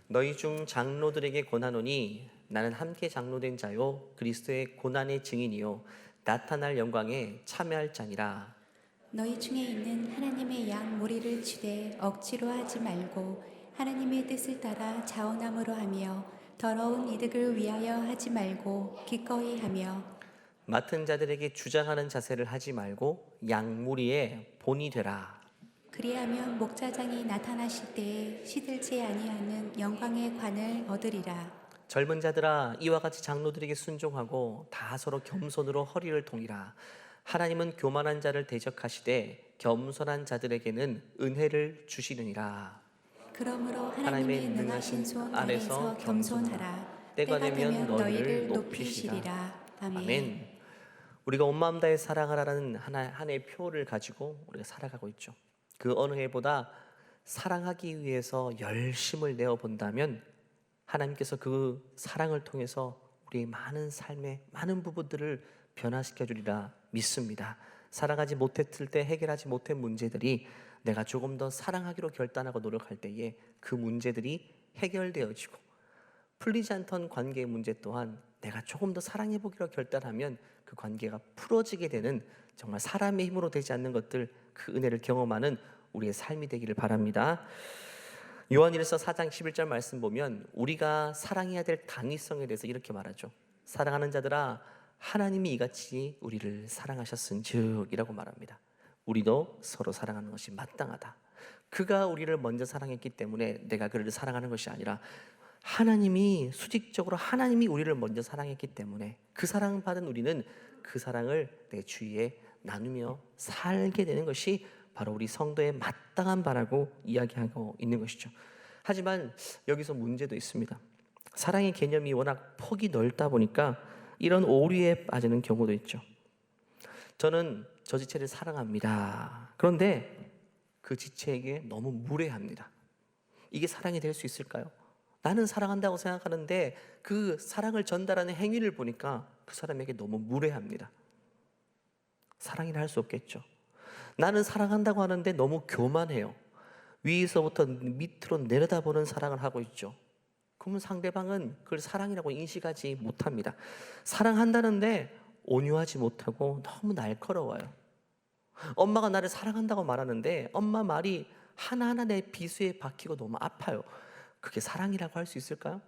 너희 중 장로들에게 권하노니 나는 함께 장로된 자요 그리스도의 고난의 증인이요 나타날 영광에 참여할 자니라. 너희 중에 있는 하나님의 양 무리를 치되 억지로 하지 말고 하나님의 뜻을 따라 자원함으로 하며 더러운 이득을 위하여 하지 말고 기꺼이 하며 맡은 자들에게 주장하는 자세를 하지 말고 양무리의 본이 되라. 그리하면 목자장이 나타나실 때에 시들지 아니하는 영광의 관을 얻으리라. 젊은 자들아 이와 같이 장로들에게 순종하고 다 서로 겸손으로 허리를 동이라. 하나님은 교만한 자를 대적하시되 겸손한 자들에게는 은혜를 주시느니라. 그러므로 하나님의 하나님의 능하신 손 아래서 아래서 겸손하라. 때가 되면 너희를 높이시리라. 아멘. 아멘. 우리가 온 마음 다해 사랑하라는 한 해의 표를 가지고 우리가 살아가고 있죠. 그 어느 해보다 사랑하기 위해서 열심을 내어 본다면 하나님께서 그 사랑을 통해서 우리의 많은 삶의 많은 부분들을 변화시켜 주리라 믿습니다. 사랑하지 못했을 때 해결하지 못한 문제들이 내가 조금 더 사랑하기로 결단하고 노력할 때에 그 문제들이 해결되어지고, 풀리지 않던 관계의 문제 또한 내가 조금 더 사랑해보기로 결단하면 그 관계가 풀어지게 되는, 정말 사람의 힘으로 되지 않는 것들, 그 은혜를 경험하는 우리의 삶이 되기를 바랍니다. 요한일서 4장 11절 말씀 보면 우리가 사랑해야 될 당위성에 대해서 이렇게 말하죠. 사랑하는 자들아 하나님이 이같이 우리를 사랑하셨은즉 이라고 말합니다. 우리도 서로 사랑하는 것이 마땅하다. 그가 우리를 먼저 사랑했기 때문에 내가 그를 사랑하는 것이 아니라 하나님이 수직적으로 하나님이 우리를 먼저 사랑했기 때문에 그 사랑받은 우리는 그 사랑을 내 주위에 나누며 살게 되는 것이 바로 우리 성도의 마땅한 바라고 이야기하고 있는 것이죠. 하지만 여기서 문제도 있습니다. 사랑의 개념이 워낙 폭이 넓다 보니까 이런 오류에 빠지는 경우도 있죠. 저는 저 지체를 사랑합니다. 그런데 그 지체에게 너무 무례합니다. 이게 사랑이 될 수 있을까요? 나는 사랑한다고 생각하는데 그 사랑을 전달하는 행위를 보니까 그 사람에게 너무 무례합니다. 사랑이라 할 수 없겠죠. 나는 사랑한다고 하는데 너무 교만해요. 위에서부터 밑으로 내려다보는 사랑을 하고 있죠. 그러면 상대방은 그걸 사랑이라고 인식하지 못합니다. 사랑한다는데 온유하지 못하고 너무 날카로워요. 엄마가 나를 사랑한다고 말하는데 엄마 말이 하나하나 내 비수에 박히고 너무 아파요. 그게 사랑이라고 할 수 있을까요?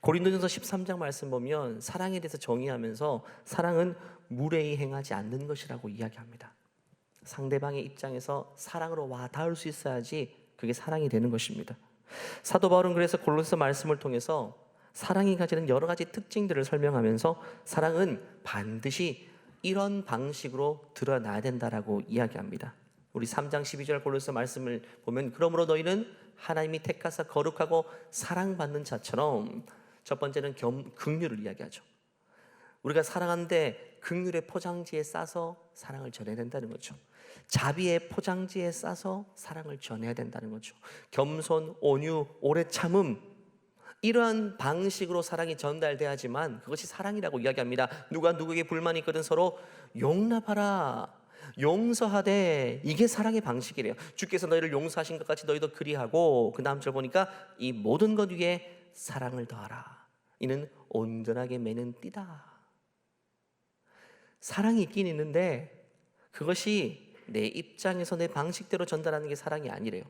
고린도전서 13장 말씀 보면 사랑에 대해서 정의하면서 사랑은 무례히 행하지 않는 것이라고 이야기합니다. 상대방의 입장에서 사랑으로 와 닿을 수 있어야지 그게 사랑이 되는 것입니다. 사도 바울은 그래서 골로새 말씀을 통해서 사랑이 가지는 여러 가지 특징들을 설명하면서 사랑은 반드시 이런 방식으로 드러나야 된다라고 이야기합니다. 우리 3장 12절 골로새 말씀을 보면 그러므로 너희는 하나님이 택하사 거룩하고 사랑받는 자처럼, 첫 번째는 긍휼을 이야기하죠. 우리가 사랑하는데 긍휼의 포장지에 싸서 사랑을 전해야 된다는 거죠. 자비의 포장지에 싸서 사랑을 전해야 된다는 거죠. 겸손, 온유, 오래 참음, 이러한 방식으로 사랑이 전달돼야지만 그것이 사랑이라고 이야기합니다. 누가 누구에게 불만이 있거든 서로 용납하라, 용서하되, 이게 사랑의 방식이래요. 주께서 너희를 용서하신 것 같이 너희도 그리하고, 그 다음 절 보니까 이 모든 것 위에 사랑을 더하라. 이는 온전하게 매는 띠다. 사랑이 있긴 있는데 그것이 내 입장에서 내 방식대로 전달하는 게 사랑이 아니래요.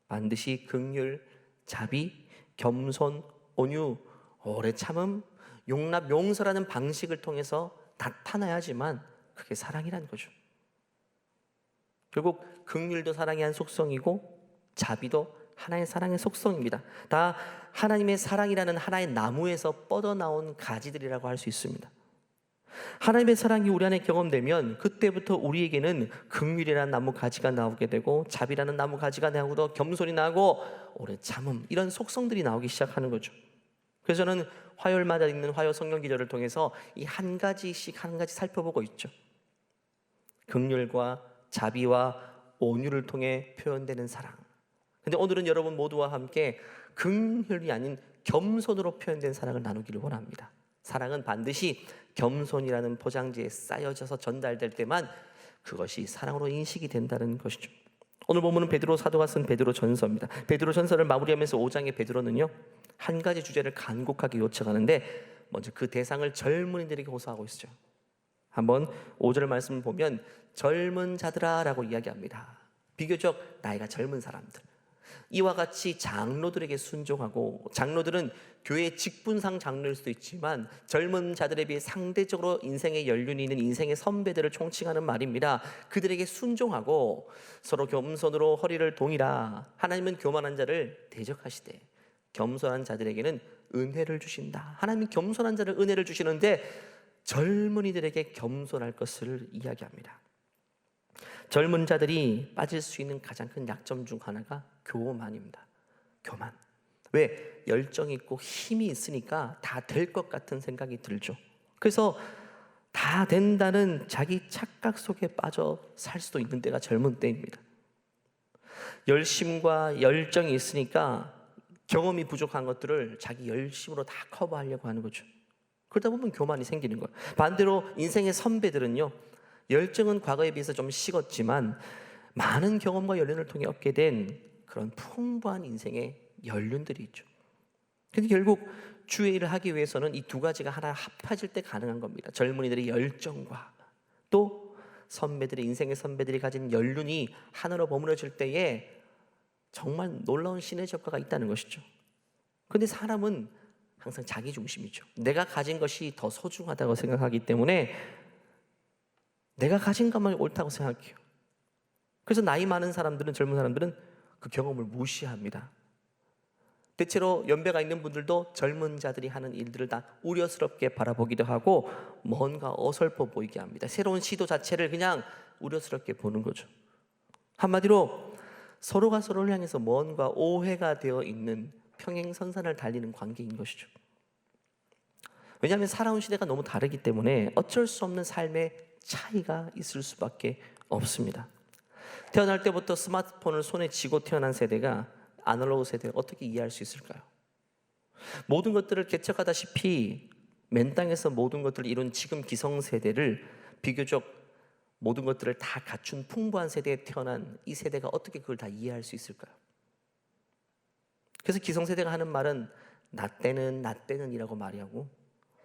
반드시 긍휼, 자비, 겸손, 온유, 오래 참음, 용납, 용서라는 방식을 통해서 나타나야지만 그게 사랑이라는 거죠. 결국 긍휼도 사랑의 한 속성이고 자비도 하나의 사랑의 속성입니다. 다 하나님의 사랑이라는 하나의 나무에서 뻗어나온 가지들이라고 할 수 있습니다. 하나님의 사랑이 우리 안에 경험되면 그때부터 우리에게는 긍휼이라는 나무 가지가 나오게 되고, 자비라는 나무 가지가 나오고, 겸손이 나고, 오래 참음, 이런 속성들이 나오기 시작하는 거죠. 그래서 저는 화요일마다 읽는 화요 성경 기절을 통해서 이 한 가지씩 한 가지 살펴보고 있죠. 긍휼과 자비와 온유를 통해 표현되는 사랑. 근데 오늘은 여러분 모두와 함께 긍휼이 아닌 겸손으로 표현된 사랑을 나누기를 원합니다. 사랑은 반드시 겸손이라는 포장지에 쌓여져서 전달될 때만 그것이 사랑으로 인식이 된다는 것이죠. 오늘 본문은 베드로 사도가 쓴 베드로 전서입니다. 베드로 전서를 마무리하면서 5장의 베드로는요, 한 가지 주제를 간곡하게 요청하는데 먼저 그 대상을 젊은이들에게 호소하고 있어요. 한번 5절 말씀을 보면 젊은 자들아 라고 이야기합니다. 비교적 나이가 젊은 사람들, 이와 같이 장로들에게 순종하고, 장로들은 교회 직분상 장로일 수도 있지만 젊은 자들에 비해 상대적으로 인생의 연륜이 있는 인생의 선배들을 총칭하는 말입니다. 그들에게 순종하고 서로 겸손으로 허리를 동이라. 하나님은 교만한 자를 대적하시되 겸손한 자들에게는 은혜를 주신다. 하나님은 겸손한 자를 은혜를 주시는데 젊은이들에게 겸손할 것을 이야기합니다. 젊은 자들이 빠질 수 있는 가장 큰 약점 중 하나가 교만입니다. 교만. 왜? 열정이 있고 힘이 있으니까 다 될 것 같은 생각이 들죠. 그래서 다 된다는 자기 착각 속에 빠져 살 수도 있는 때가 젊은 때입니다. 열심과 열정이 있으니까 경험이 부족한 것들을 자기 열심으로 다 커버하려고 하는 거죠. 그러다 보면 교만이 생기는 거예요. 반대로 인생의 선배들은요, 열정은 과거에 비해서 좀 식었지만 많은 경험과 연륜을 통해 얻게 된 그런 풍부한 인생의 연륜들이 있죠. 근데 결국 주의 일을 하기 위해서는 이 두 가지가 하나 합해질 때 가능한 겁니다. 젊은이들의 열정과 또 선배들의, 인생의 선배들이 가진 연륜이 하나로 버무려질 때에 정말 놀라운 시너지 효과가 있다는 것이죠. 근데 사람은 항상 자기 중심이죠. 내가 가진 것이 더 소중하다고 생각하기 때문에 내가 가진 것만 옳다고 생각해요. 그래서 나이 많은 사람들은, 젊은 사람들은 그 경험을 무시합니다. 대체로 연배가 있는 분들도 젊은 자들이 하는 일들을 다 우려스럽게 바라보기도 하고 뭔가 어설퍼 보이게 합니다. 새로운 시도 자체를 그냥 우려스럽게 보는 거죠. 한마디로 서로가 서로를 향해서 뭔가 오해가 되어 있는 평행선상을 달리는 관계인 것이죠. 왜냐하면 살아온 시대가 너무 다르기 때문에 어쩔 수 없는 삶의 차이가 있을 수밖에 없습니다. 태어날 때부터 스마트폰을 손에 쥐고 태어난 세대가 아날로그 세대를 어떻게 이해할 수 있을까요? 모든 것들을 개척하다시피 맨 땅에서 모든 것들을 이룬 지금 기성세대를 비교적 모든 것들을 다 갖춘 풍부한 세대에 태어난 이 세대가 어떻게 그걸 다 이해할 수 있을까요? 그래서 기성세대가 하는 말은 나 때는 이라고 말하고,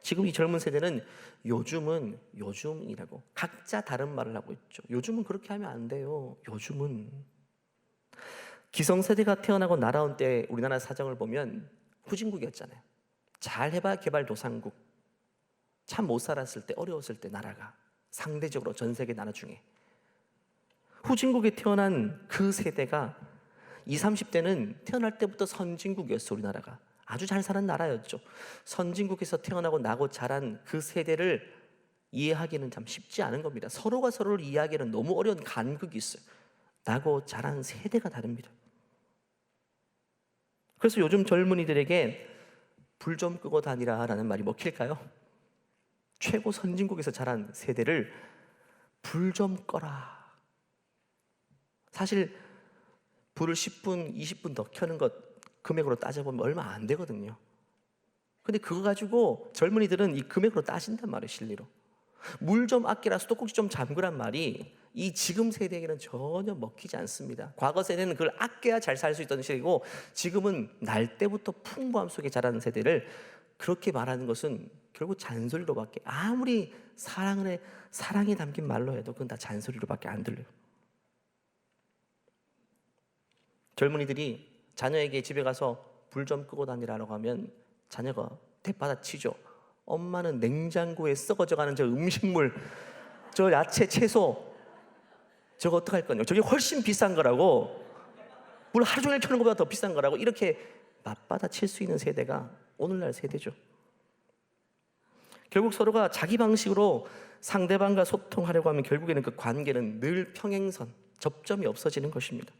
지금 이 젊은 세대는 요즘이라고 각자 다른 말을 하고 있죠. 요즘은 그렇게 하면 안 돼요. 요즘은. 기성세대가 태어나고 날아온 때 우리나라 사정을 보면 후진국이었잖아요. 잘 해봐 개발도상국. 참 못 살았을 때, 어려웠을 때 나라가 상대적으로 전 세계 나라 중에 후진국에 태어난 그 세대가 20, 30대는 태어날 때부터 선진국이었어. 우리나라가 아주 잘 사는 나라였죠. 선진국에서 태어나고 나고 자란 그 세대를 이해하기는 참 쉽지 않은 겁니다. 서로가 서로를 이해하기는 너무 어려운 간극이 있어요. 나고 자란 세대가 다릅니다. 그래서 요즘 젊은이들에게 불 좀 끄고 다니라 라는 말이 먹힐까요? 최고 선진국에서 자란 세대를 불 좀 꺼라. 사실 불을 10분, 20분 더 켜는 것 금액으로 따져보면 얼마 안 되거든요. 근데 그거 가지고 젊은이들은 이 금액으로 따진단 말이에요. 실리로. 물 좀 아끼라, 수도꼭지 좀 잠그란 말이 이 지금 세대에게는 전혀 먹히지 않습니다. 과거 세대는 그걸 아껴야 잘 살 수 있던 시대이고, 지금은 날 때부터 풍부함 속에 자라는 세대를 그렇게 말하는 것은 결국 잔소리로밖에, 아무리 사랑이 담긴 말로 해도 그건 다 잔소리로밖에 안 들려요. 젊은이들이 자녀에게 집에 가서 불 좀 끄고 다니라고 하면 자녀가 대받아치죠. 엄마는 냉장고에 썩어져가는 저 음식물, 저 야채, 채소, 저거 어떡할 거냐, 저게 훨씬 비싼 거라고, 물 하루 종일 켜는 것보다 더 비싼 거라고, 이렇게 맞받아칠 수 있는 세대가 오늘날 세대죠. 결국 서로가 자기 방식으로 상대방과 소통하려고 하면 결국에는 그 관계는 늘 평행선, 접점이 없어지는 것입니다.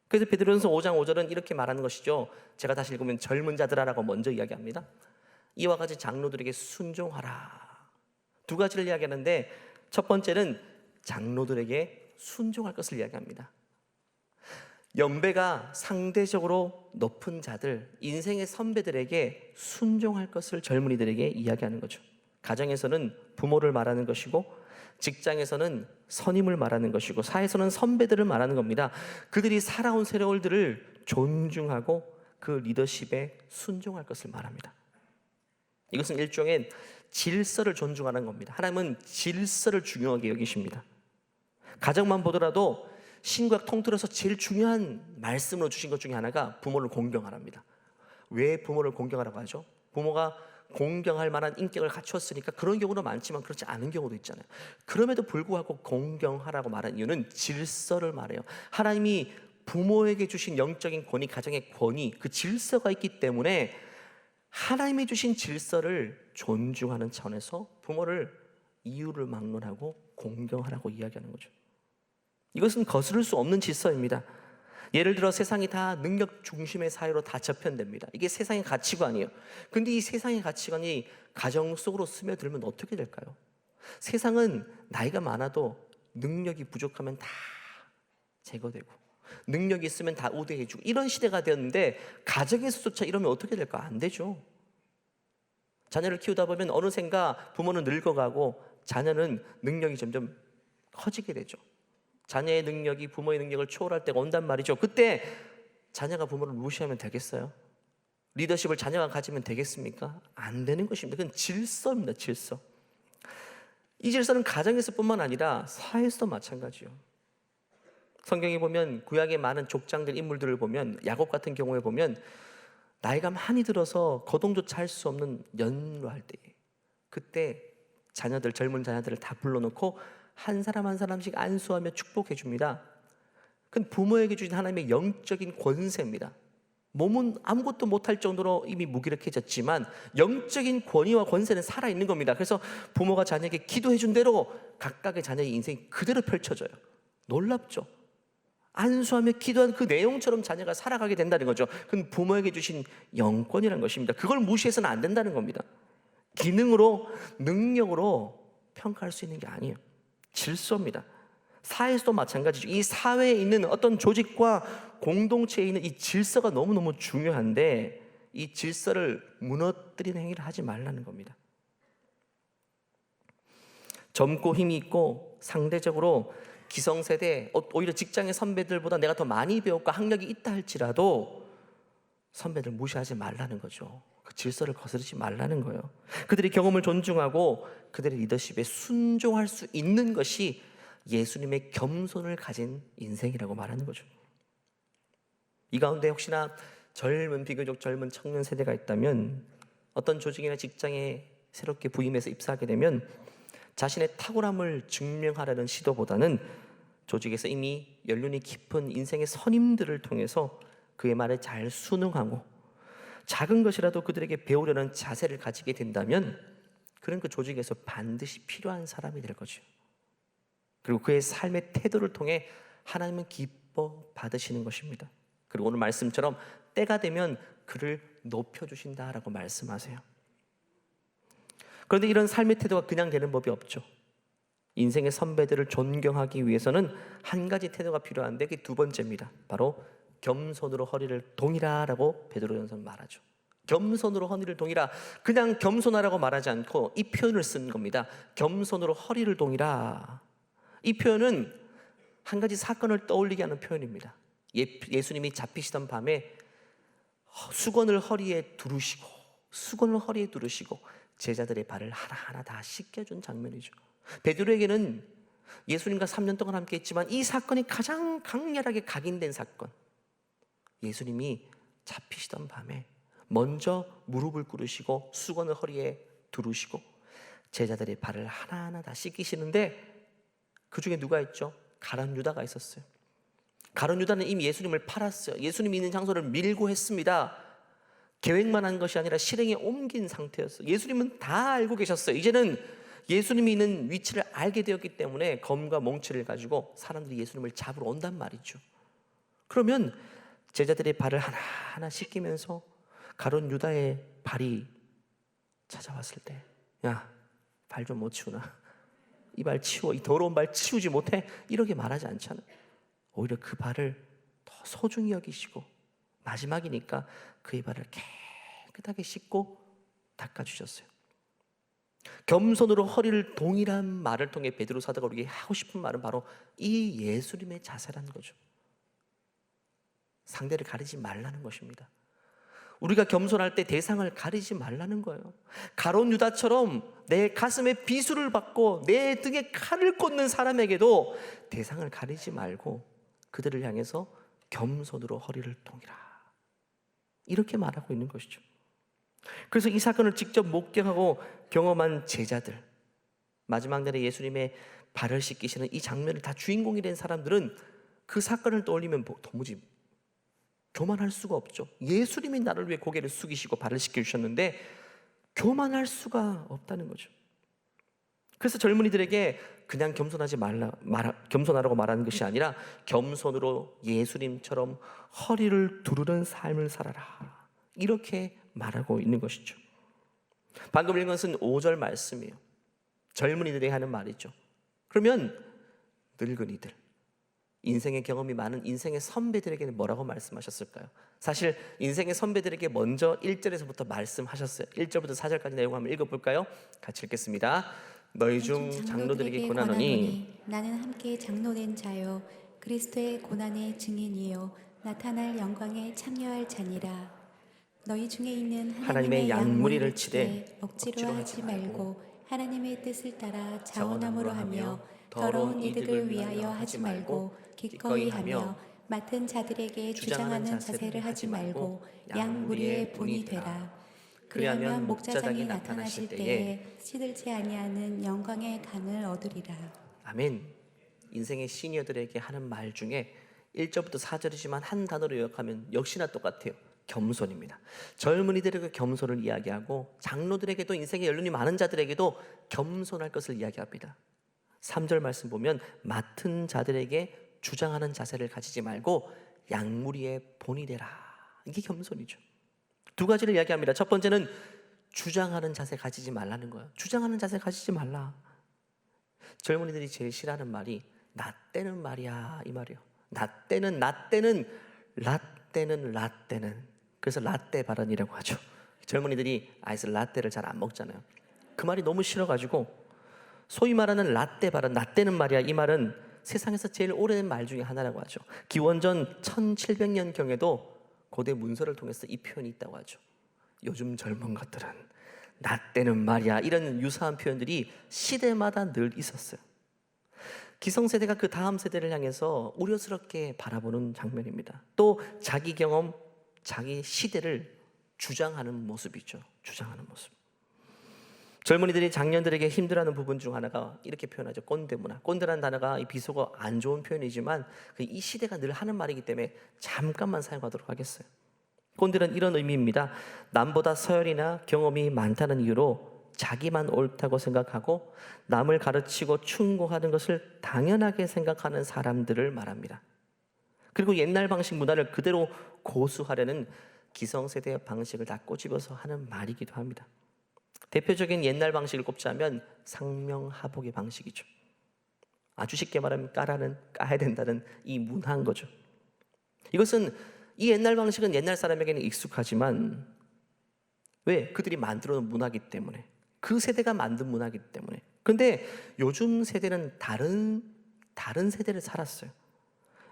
그래서 베드로전서 5장 5절은 이렇게 말하는 것이죠. 제가 다시 읽으면 젊은 자들아라고 먼저 이야기합니다. 이와 같이 장로들에게 순종하라. 두 가지를 이야기하는데, 첫 번째는 장로들에게 순종할 것을 이야기합니다. 연배가 상대적으로 높은 자들, 인생의 선배들에게 순종할 것을 젊은이들에게 이야기하는 거죠. 가정에서는 부모를 말하는 것이고, 직장에서는 선임을 말하는 것이고 사회에서는 선배들을 말하는 겁니다. 그들이 살아온 세월들을 존중하고 그 리더십에 순종할 것을 말합니다. 이것은 일종의 질서를 존중하는 겁니다. 하나님은 질서를 중요하게 여기십니다. 가정만 보더라도 신구약 통틀어서 제일 중요한 말씀으로 주신 것 중에 하나가 부모를 공경하랍니다. 왜 부모를 공경하라고 하죠? 부모가 공경할 만한 인격을 갖추었으니까 그런 경우도 많지만 그렇지 않은 경우도 있잖아요. 그럼에도 불구하고 공경하라고 말한 이유는 질서를 말해요. 하나님이 부모에게 주신 영적인 권위, 가정의 권위, 그 질서가 있기 때문에 하나님이 주신 질서를 존중하는 차원에서 부모를 이유를 막론하고 공경하라고 이야기하는 거죠. 이것은 거스를 수 없는 질서입니다. 예를 들어 세상이 다 능력 중심의 사회로 다 저편됩니다. 이게 세상의 가치관이에요. 근데 이 세상의 가치관이 가정 속으로 스며들면 어떻게 될까요? 세상은 나이가 많아도 능력이 부족하면 다 제거되고 능력이 있으면 다 우대해주고 이런 시대가 되었는데 가정에서조차 이러면 어떻게 될까? 안 되죠. 자녀를 키우다 보면 어느샌가 부모는 늙어가고 자녀는 능력이 점점 커지게 되죠. 자녀의 능력이 부모의 능력을 초월할 때가 온단 말이죠. 그때 자녀가 부모를 무시하면 되겠어요? 리더십을 자녀가 가지면 되겠습니까? 안 되는 것입니다. 그건 질서입니다. 질서. 이 질서는 가정에서뿐만 아니라 사회에서도 마찬가지요. 성경에 보면 구약의 많은 족장들 인물들을 보면 야곱 같은 경우에 보면 나이가 많이 들어서 거동조차 할 수 없는 연로할 때에 그때 자녀들 젊은 자녀들을 다 불러놓고 한 사람 한 사람씩 안수하며 축복해 줍니다. 그건 부모에게 주신 하나님의 영적인 권세입니다. 몸은 아무것도 못할 정도로 이미 무기력해졌지만 영적인 권위와 권세는 살아있는 겁니다. 그래서 부모가 자녀에게 기도해 준 대로 각각의 자녀의 인생이 그대로 펼쳐져요. 놀랍죠? 안수하며 기도한 그 내용처럼 자녀가 살아가게 된다는 거죠. 그건 부모에게 주신 영권이라는 것입니다. 그걸 무시해서는 안 된다는 겁니다. 기능으로, 능력으로 평가할 수 있는 게 아니에요. 질서입니다. 사회에서도 마찬가지죠. 이 사회에 있는 어떤 조직과 공동체에 있는 이 질서가 너무너무 중요한데 이 질서를 무너뜨리는 행위를 하지 말라는 겁니다. 젊고 힘이 있고 상대적으로 기성세대, 오히려 직장의 선배들보다 내가 더 많이 배웠고 학력이 있다 할지라도 선배들 무시하지 말라는 거죠. 그 질서를 거스르지 말라는 거예요. 그들의 경험을 존중하고 그들의 리더십에 순종할 수 있는 것이 예수님의 겸손을 가진 인생이라고 말하는 거죠. 이 가운데 혹시나 비교적 젊은 청년 세대가 있다면 어떤 조직이나 직장에 새롭게 부임해서 입사하게 되면 자신의 탁월함을 증명하려는 시도보다는 조직에서 이미 연륜이 깊은 인생의 선임들을 통해서 그의 말에 잘 순응하고 작은 것이라도 그들에게 배우려는 자세를 가지게 된다면 그는 그 조직에서 반드시 필요한 사람이 될 거죠. 그리고 그의 삶의 태도를 통해 하나님은 기뻐 받으시는 것입니다. 그리고 오늘 말씀처럼 때가 되면 그를 높여주신다라고 말씀하세요. 그런데 이런 삶의 태도가 그냥 되는 법이 없죠. 인생의 선배들을 존경하기 위해서는 한 가지 태도가 필요한데 그게 두 번째입니다. 바로 겸손으로 허리를 동이라라고 베드로전서는 말하죠. 겸손으로 허리를 동이라. 그냥 겸손하라고 말하지 않고 이 표현을 쓴 겁니다. 겸손으로 허리를 동이라. 이 표현은 한 가지 사건을 떠올리게 하는 표현입니다. 예수님이 잡히시던 밤에 수건을 허리에 두르시고 제자들의 발을 하나하나 다 씻겨준 장면이죠. 베드로에게는 예수님과 3년 동안 함께 했지만 이 사건이 가장 강렬하게 각인된 사건. 예수님이 잡히시던 밤에 먼저 무릎을 꿇으시고 수건을 허리에 두르시고 제자들의 발을 하나하나 다 씻기시는데 그 중에 누가 있죠? 가룟 유다가 있었어요. 가룟 유다는 이미 예수님을 팔았어요. 예수님이 있는 장소를 밀고 했습니다. 계획만 한 것이 아니라 실행에 옮긴 상태였어요. 예수님은 다 알고 계셨어요. 이제는 예수님이 있는 위치를 알게 되었기 때문에 검과 몽치를 가지고 사람들이 예수님을 잡으러 온단 말이죠. 그러면 제자들의 발을 하나하나 씻기면서 가룟 유다의 발이 찾아왔을 때, 야, 발 좀 못 치우나? 이 발 치워, 이 더러운 발 치우지 못해? 이렇게 말하지 않잖아요. 오히려 그 발을 더 소중히 여기시고 마지막이니까 그의 발을 깨끗하게 씻고 닦아주셨어요. 겸손으로 허리를 동이란 말을 통해 베드로 사도가 우리에게 하고 싶은 말은 바로 이 예수님의 자세라는 거죠. 상대를 가리지 말라는 것입니다. 우리가 겸손할 때 대상을 가리지 말라는 거예요. 가룟 유다처럼 내 가슴에 비수를 받고 내 등에 칼을 꽂는 사람에게도 대상을 가리지 말고 그들을 향해서 겸손으로 허리를 동이라, 이렇게 말하고 있는 것이죠. 그래서 이 사건을 직접 목격하고 경험한 제자들, 마지막 날에 예수님의 발을 씻기시는 이 장면을 다 주인공이 된 사람들은 그 사건을 떠올리면 도무지 교만할 수가 없죠. 예수님이 나를 위해 고개를 숙이시고 발을 씻겨주셨는데 교만할 수가 없다는 거죠. 그래서 젊은이들에게 그냥 겸손하라고 말하는 것이 아니라 겸손으로 예수님처럼 허리를 두르는 삶을 살아라, 이렇게 말하고 있는 것이죠. 방금 읽은 것은 5절 말씀이에요. 젊은이들이 하는 말이죠. 그러면 늙은이들, 인생의 경험이 많은 인생의 선배들에게는 뭐라고 말씀하셨을까요? 사실 인생의 선배들에게 먼저 1절에서부터 말씀하셨어요. 1절부터 4절까지 내용 한번 읽어볼까요? 같이 읽겠습니다. 너희 중 장로들에게 권하노니 나는 함께 장로된 자요 그리스도의 고난의 증인이요 나타날 영광에 참여할 자니라. 너희 중에 있는 하나님의 양무리를 치되 억지로 하지 말고 하나님의 뜻을 따라 자원함으로 하며 더러운 이득을 위하여 하지 말고 기꺼이 하며 맡은 자들에게 주장하는 자세를 하지 말고 양 무리의 본이 되라. 그리하면 목자장이 나타나실 때에 시들지 아니하는 영광의 강을 얻으리라. 아멘. 인생의 시니어들에게 하는 말 중에 1절부터 4절이지만 한 단어로 요약하면 역시나 똑같아요. 겸손입니다. 젊은이들에게 겸손을 이야기하고 장로들에게도, 인생의 연륜이 많은 자들에게도 겸손할 것을 이야기합니다. 3절 말씀 보면 맡은 자들에게 주장하는 자세를 가지지 말고 양무리의 본이 되라, 이게 겸손이죠. 두 가지를 이야기합니다. 첫 번째는 주장하는 자세 가지지 말라는 거예요. 주장하는 자세 가지지 말라. 젊은이들이 제일 싫어하는 말이 나 때는 말이야, 이 말이에요. 나 때는 라떼는 그래서 라떼 발언이라고 하죠. 젊은이들이 아이스 라떼를 잘 안 먹잖아요. 그 말이 너무 싫어가지고 소위 말하는 라떼 발언, 나 때는 말이야, 이 말은 세상에서 제일 오래된 말 중에 하나라고 하죠. 기원전 1700년경에도 고대 문서를 통해서 이 표현이 있다고 하죠. 요즘 젊은 것들은 나 때는 말이야, 이런 유사한 표현들이 시대마다 늘 있었어요. 기성세대가 그 다음 세대를 향해서 우려스럽게 바라보는 장면입니다. 또 자기 경험, 자기 시대를 주장하는 모습이죠. 주장하는 모습. 젊은이들이 장년들에게 힘들어하는 부분 중 하나가 이렇게 표현하죠. 꼰대 문화. 꼰대라는 단어가 이 비속어 안 좋은 표현이지만 이 시대가 늘 하는 말이기 때문에 잠깐만 사용하도록 하겠어요. 꼰대는 이런 의미입니다. 남보다 서열이나 경험이 많다는 이유로 자기만 옳다고 생각하고 남을 가르치고 충고하는 것을 당연하게 생각하는 사람들을 말합니다. 그리고 옛날 방식 문화를 그대로 고수하려는 기성세대의 방식을 다 꼬집어서 하는 말이기도 합니다. 대표적인 옛날 방식을 꼽자면 상명하복의 방식이죠. 아주 쉽게 말하면 까야 된다는 이 문화인 거죠. 이것은 이 옛날 방식은 옛날 사람에게는 익숙하지만 왜? 그들이 만들어 놓은 문화이기 때문에, 그 세대가 만든 문화이기 때문에. 그런데 요즘 세대는 다른 세대를 살았어요.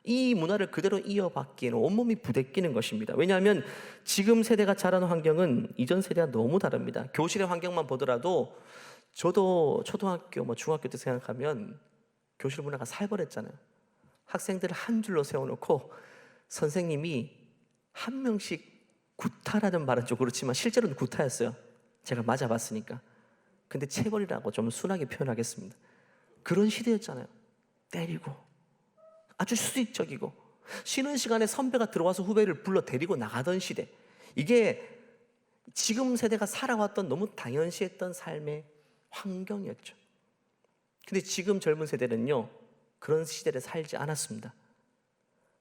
이 문화를 그대로 이어받기에는 온몸이 부대끼는 것입니다. 왜냐하면 지금 세대가 자라는 환경은 이전 세대와 너무 다릅니다. 교실의 환경만 보더라도 저도 초등학교, 중학교 때 생각하면 교실 문화가 살벌했잖아요. 학생들을 한 줄로 세워놓고 선생님이 한 명씩 구타라는 말은 좀 그렇지만 실제로는 구타였어요. 제가 맞아봤으니까. 근데 체벌이라고 좀 순하게 표현하겠습니다. 그런 시대였잖아요. 때리고 아주 수직적이고 쉬는 시간에 선배가 들어와서 후배를 불러 데리고 나가던 시대. 이게 지금 세대가 살아왔던 너무 당연시했던 삶의 환경이었죠. 근데 지금 젊은 세대는요, 그런 시대를 살지 않았습니다.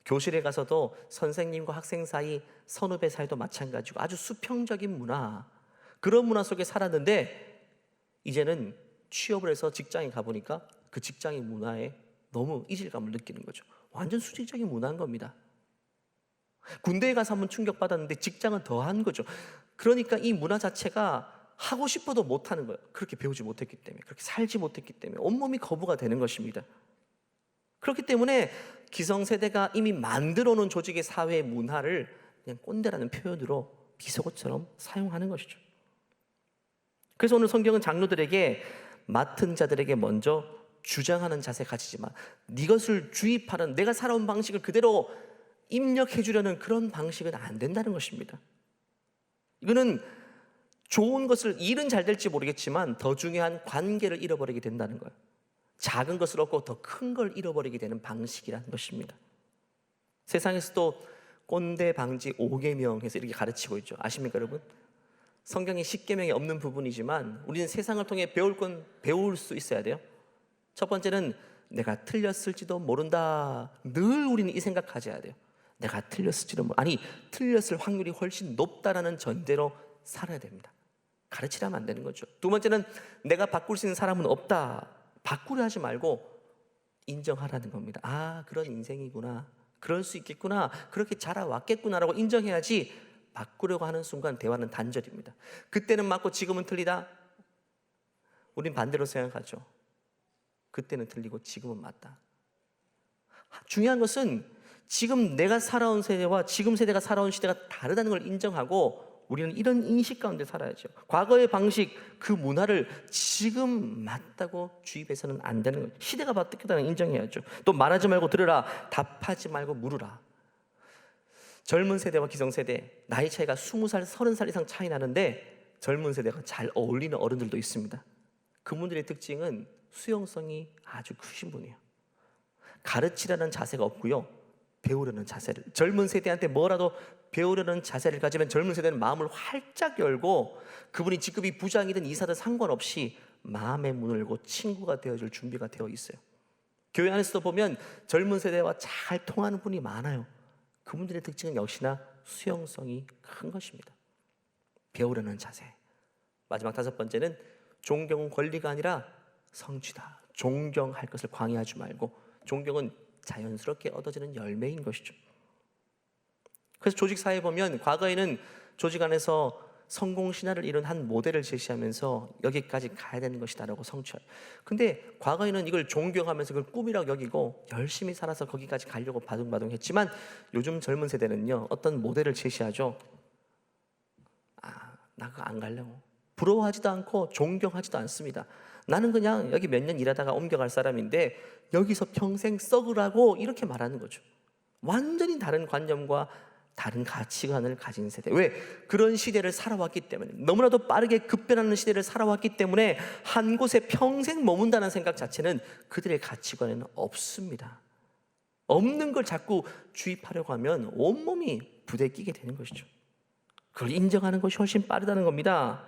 교실에 가서도 선생님과 학생 사이, 선후배 사이도 마찬가지고 아주 수평적인 문화, 그런 문화 속에 살았는데 이제는 취업을 해서 직장에 가보니까 그 직장의 문화에 너무 이질감을 느끼는 거죠. 완전 수직적인 문화인 겁니다. 군대에 가서 한번 충격받았는데 직장은 더한 거죠. 그러니까 이 문화 자체가 하고 싶어도 못하는 거예요. 그렇게 배우지 못했기 때문에, 그렇게 살지 못했기 때문에 온몸이 거부가 되는 것입니다. 그렇기 때문에 기성세대가 이미 만들어 놓은 조직의 사회 문화를 그냥 꼰대라는 표현으로 비속어처럼 사용하는 것이죠. 그래서 오늘 성경은 장로들에게, 맡은 자들에게 먼저 주장하는 자세 가지지 마. 네 것을 주입하는, 내가 살아온 방식을 그대로 입력해 주려는 그런 방식은 안 된다는 것입니다. 이거는 좋은 것을, 일은 잘 될지 모르겠지만 더 중요한 관계를 잃어버리게 된다는 거예요. 작은 것을 얻고 더 큰 걸 잃어버리게 되는 방식이라는 것입니다. 세상에서도 꼰대 방지 5계명 해서 이렇게 가르치고 있죠. 아십니까 여러분? 성경에 10계명이 없는 부분이지만 우리는 세상을 통해 배울 건 배울 수 있어야 돼요. 첫 번째는 내가 틀렸을지도 모른다. 늘 우리는 이 생각 가져야 돼요. 내가 틀렸을지도 틀렸을 확률이 훨씬 높다라는 전제로 살아야 됩니다. 가르치려면 안 되는 거죠. 두 번째는 내가 바꿀 수 있는 사람은 없다. 바꾸려 하지 말고 인정하라는 겁니다. 아, 그런 인생이구나. 그럴 수 있겠구나. 그렇게 자라왔겠구나라고 인정해야지 바꾸려고 하는 순간 대화는 단절입니다. 그때는 맞고 지금은 틀리다? 우린 반대로 생각하죠. 그때는 틀리고 지금은 맞다. 중요한 것은 지금 내가 살아온 세대와 지금 세대가 살아온 시대가 다르다는 걸 인정하고 우리는 이런 인식 가운데 살아야죠. 과거의 방식, 그 문화를 지금 맞다고 주입해서는 안 되는 거예요. 시대가 바뀌었다는 인정해야죠. 또 말하지 말고 들으라, 답하지 말고 물으라. 젊은 세대와 기성세대 나이 차이가 20살, 30살 이상 차이 나는데 젊은 세대가 잘 어울리는 어른들도 있습니다. 그분들의 특징은 수용성이 아주 크신 분이에요. 가르치려는 자세가 없고요, 배우려는 자세를, 젊은 세대한테 뭐라도 배우려는 자세를 가지면 젊은 세대는 마음을 활짝 열고 그분이 직급이 부장이든 이사든 상관없이 마음의 문을 열고 친구가 되어줄 준비가 되어 있어요. 교회 안에서도 보면 젊은 세대와 잘 통하는 분이 많아요. 그분들의 특징은 역시나 수용성이 큰 것입니다. 배우려는 자세. 마지막 다섯 번째는 존경은 권리가 아니라 성취다. 존경할 것을 광해하지 말고, 존경은 자연스럽게 얻어지는 열매인 것이죠. 그래서 조직 사회에 보면 과거에는 조직 안에서 성공 신화를 이룬 한 모델을 제시하면서 여기까지 가야 되는 것이다라고 성취해요. 근데 과거에는 이걸 존경하면서 그걸 꿈이라고 여기고 열심히 살아서 거기까지 가려고 바둥바둥 했지만 요즘 젊은 세대는요, 어떤 모델을 제시하죠. 나 그거 안 가려고. 부러워하지도 않고 존경하지도 않습니다. 나는 그냥 여기 몇 년 일하다가 옮겨갈 사람인데 여기서 평생 썩으라고, 이렇게 말하는 거죠. 완전히 다른 관념과 다른 가치관을 가진 세대. 왜? 그런 시대를 살아왔기 때문에, 너무나도 빠르게 급변하는 시대를 살아왔기 때문에 한 곳에 평생 머문다는 생각 자체는 그들의 가치관에는 없습니다. 없는 걸 자꾸 주입하려고 하면 온몸이 부대끼게 되는 것이죠. 그걸 인정하는 것이 훨씬 빠르다는 겁니다.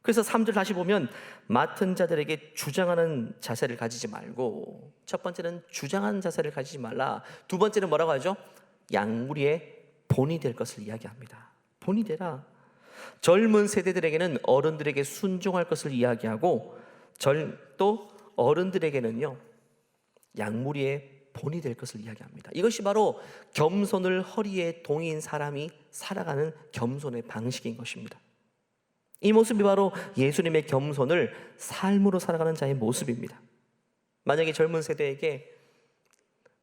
그래서 3절 다시 보면 맡은 자들에게 주장하는 자세를 가지지 말고, 첫 번째는 주장하는 자세를 가지지 말라. 두 번째는 뭐라고 하죠? 양무리의 본이 될 것을 이야기합니다. 본이 되라. 젊은 세대들에게는 어른들에게 순종할 것을 이야기하고, 또 어른들에게는요, 양무리의 본이 될 것을 이야기합니다. 이것이 바로 겸손을 허리에 동인 사람이 살아가는 겸손의 방식인 것입니다. 이 모습이 바로 예수님의 겸손을 삶으로 살아가는 자의 모습입니다. 만약에 젊은 세대에게,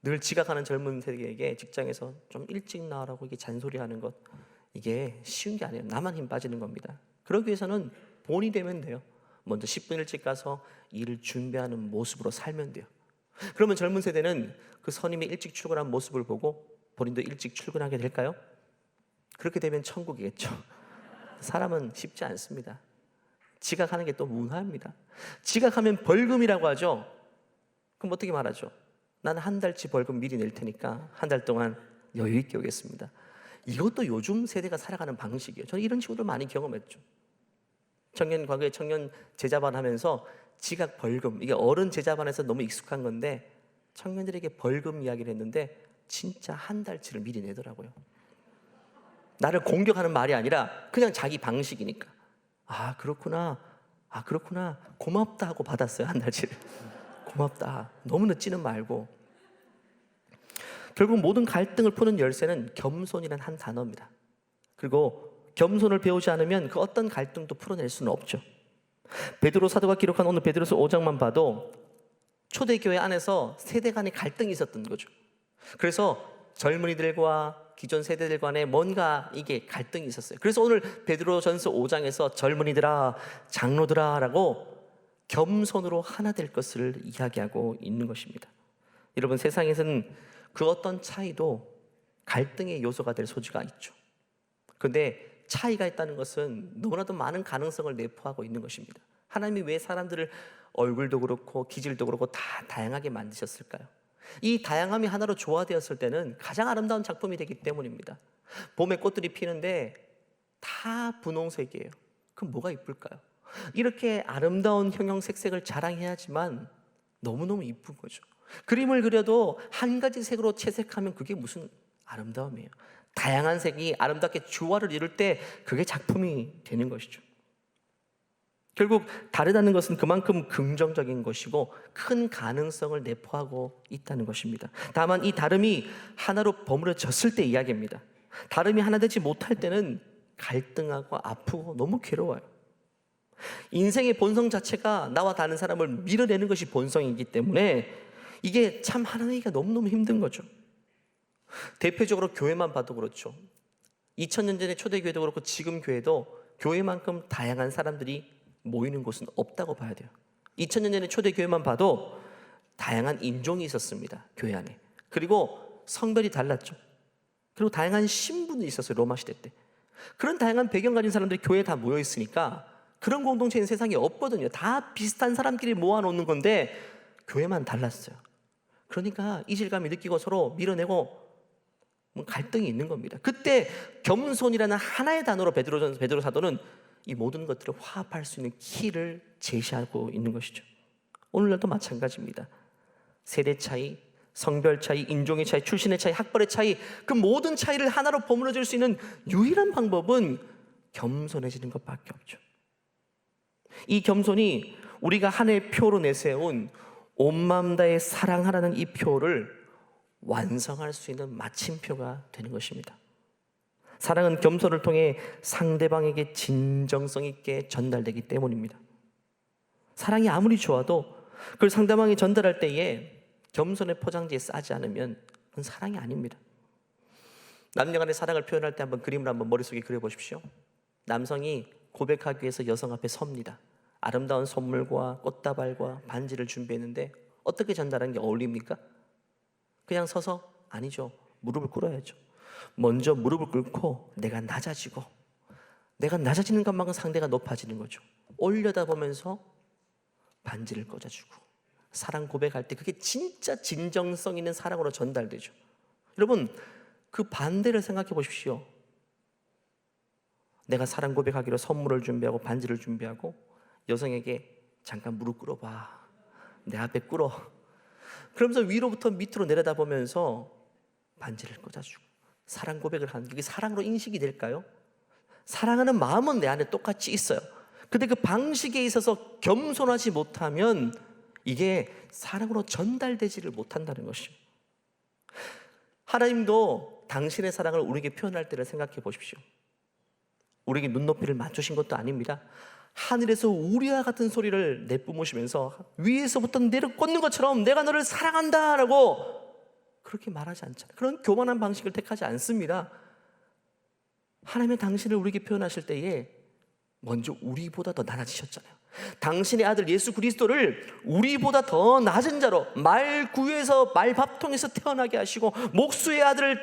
늘 지각하는 젊은 세대에게 직장에서 좀 일찍 나오라고 이게 잔소리하는 것, 이게 쉬운 게 아니에요. 나만 힘 빠지는 겁니다. 그러기 위해서는 본이 되면 돼요. 먼저 10분 일찍 가서 일을 준비하는 모습으로 살면 돼요. 그러면 젊은 세대는 그 선임이 일찍 출근한 모습을 보고 본인도 일찍 출근하게 될까요? 그렇게 되면 천국이겠죠. 사람은 쉽지 않습니다. 지각하는 게 또 문화입니다. 지각하면 벌금이라고 하죠. 그럼 어떻게 말하죠? 나는 한 달치 벌금 미리 낼 테니까 한 달 동안 여유 있게 오겠습니다. 이것도 요즘 세대가 살아가는 방식이에요. 저는 이런 친구들 많이 경험했죠. 과거에 청년 제자반 하면서 지각 벌금, 이게 어른 제자반에서 너무 익숙한 건데 청년들에게 벌금 이야기를 했는데 진짜 한 달치를 미리 내더라고요. 나를 공격하는 말이 아니라 그냥 자기 방식이니까. 그렇구나. 고맙다 하고 받았어요, 한 달치를. 고맙다. 너무 늦지는 말고. 결국 모든 갈등을 푸는 열쇠는 겸손이라는 한 단어입니다. 그리고 겸손을 배우지 않으면 그 어떤 갈등도 풀어낼 수는 없죠. 베드로 사도가 기록한 오늘 베드로서 5장만 봐도 초대교회 안에서 세대 간의 갈등이 있었던 거죠. 그래서 젊은이들과 기존 세대들 간에 뭔가 이게 갈등이 있었어요. 그래서 오늘 베드로전서 5장에서 젊은이들아, 장로들아 라고 겸손으로 하나 될 것을 이야기하고 있는 것입니다. 여러분, 세상에서는 그 어떤 차이도 갈등의 요소가 될 소지가 있죠. 그런데 차이가 있다는 것은 너무나도 많은 가능성을 내포하고 있는 것입니다. 하나님이 왜 사람들을 얼굴도 그렇고 기질도 그렇고 다 다양하게 만드셨을까요? 이 다양함이 하나로 조화되었을 때는 가장 아름다운 작품이 되기 때문입니다. 봄에 꽃들이 피는데 다 분홍색이에요. 그럼 뭐가 이쁠까요? 이렇게 아름다운 형형색색을 자랑해야지만 너무너무 이쁜 거죠. 그림을 그려도 한 가지 색으로 채색하면 그게 무슨 아름다움이에요. 다양한 색이 아름답게 조화를 이룰 때 그게 작품이 되는 것이죠. 결국 다르다는 것은 그만큼 긍정적인 것이고 큰 가능성을 내포하고 있다는 것입니다. 다만 이 다름이 하나로 버무려졌을 때 이야기입니다. 다름이 하나 되지 못할 때는 갈등하고 아프고 너무 괴로워요. 인생의 본성 자체가 나와 다른 사람을 밀어내는 것이 본성이기 때문에 이게 참 하나 되기가 너무너무 힘든 거죠. 대표적으로 교회만 봐도 그렇죠. 2000년 전에 초대교회도 그렇고 지금 교회도 교회만큼 다양한 사람들이 모이는 곳은 없다고 봐야 돼요. 2000년 전에 초대교회만 봐도 다양한 인종이 있었습니다. 교회 안에. 그리고 성별이 달랐죠. 그리고 다양한 신분이 있었어요. 로마 시대 때. 그런 다양한 배경 가진 사람들이 교회에 다 모여 있으니까 그런 공동체는 세상에 없거든요. 다 비슷한 사람끼리 모아놓는 건데 교회만 달랐어요. 그러니까 이질감이 느끼고 서로 밀어내고 갈등이 있는 겁니다. 그때 겸손이라는 하나의 단어로 베드로 사도는 이 모든 것들을 화합할 수 있는 키를 제시하고 있는 것이죠. 오늘날도 마찬가지입니다. 세대 차이, 성별 차이, 인종의 차이, 출신의 차이, 학벌의 차이, 그 모든 차이를 하나로 버무려 줄 수 있는 유일한 방법은 겸손해지는 것밖에 없죠. 이 겸손이 우리가 하나의 표로 내세운 온 마음 다해 사랑하라는 이 표를 완성할 수 있는 마침표가 되는 것입니다. 사랑은 겸손을 통해 상대방에게 진정성 있게 전달되기 때문입니다. 사랑이 아무리 좋아도 그걸 상대방이 전달할 때에 겸손의 포장지에 싸지 않으면 그건 사랑이 아닙니다. 남녀 간의 사랑을 표현할 때 한번 그림을 한번 머릿속에 그려보십시오. 남성이 고백하기 위해서 여성 앞에 섭니다. 아름다운 선물과 꽃다발과 반지를 준비했는데 어떻게 전달하는 게 어울립니까? 그냥 서서? 아니죠. 무릎을 꿇어야죠. 먼저 무릎을 꿇고 내가 낮아지고 내가 낮아지는 것만큼 상대가 높아지는 거죠. 올려다 보면서 반지를 꽂아주고 사랑 고백할 때 그게 진짜 진정성 있는 사랑으로 전달되죠. 여러분, 그 반대를 생각해 보십시오. 내가 사랑 고백하기로 선물을 준비하고 반지를 준비하고 여성에게 잠깐 무릎 꿇어봐, 내 앞에 꿇어, 그러면서 위로부터 밑으로 내려다보면서 반지를 꽂아주고 사랑 고백을 하는 게 사랑으로 인식이 될까요? 사랑하는 마음은 내 안에 똑같이 있어요. 근데 그 방식에 있어서 겸손하지 못하면 이게 사랑으로 전달되지를 못한다는 것이죠. 하나님도 당신의 사랑을 우리에게 표현할 때를 생각해 보십시오. 우리에게 눈높이를 맞추신 것도 아닙니다. 하늘에서 우리와 같은 소리를 내뿜으시면서 위에서부터 내려 꽂는 것처럼 내가 너를 사랑한다 라고 그렇게 말하지 않잖아요. 그런 교만한 방식을 택하지 않습니다. 하나님의 당신을 우리에게 표현하실 때에 먼저 우리보다 더 낮아지셨잖아요. 당신의 아들 예수 그리스도를 우리보다 더 낮은 자로 말구에서 말밥통에서 태어나게 하시고 목수의 아들을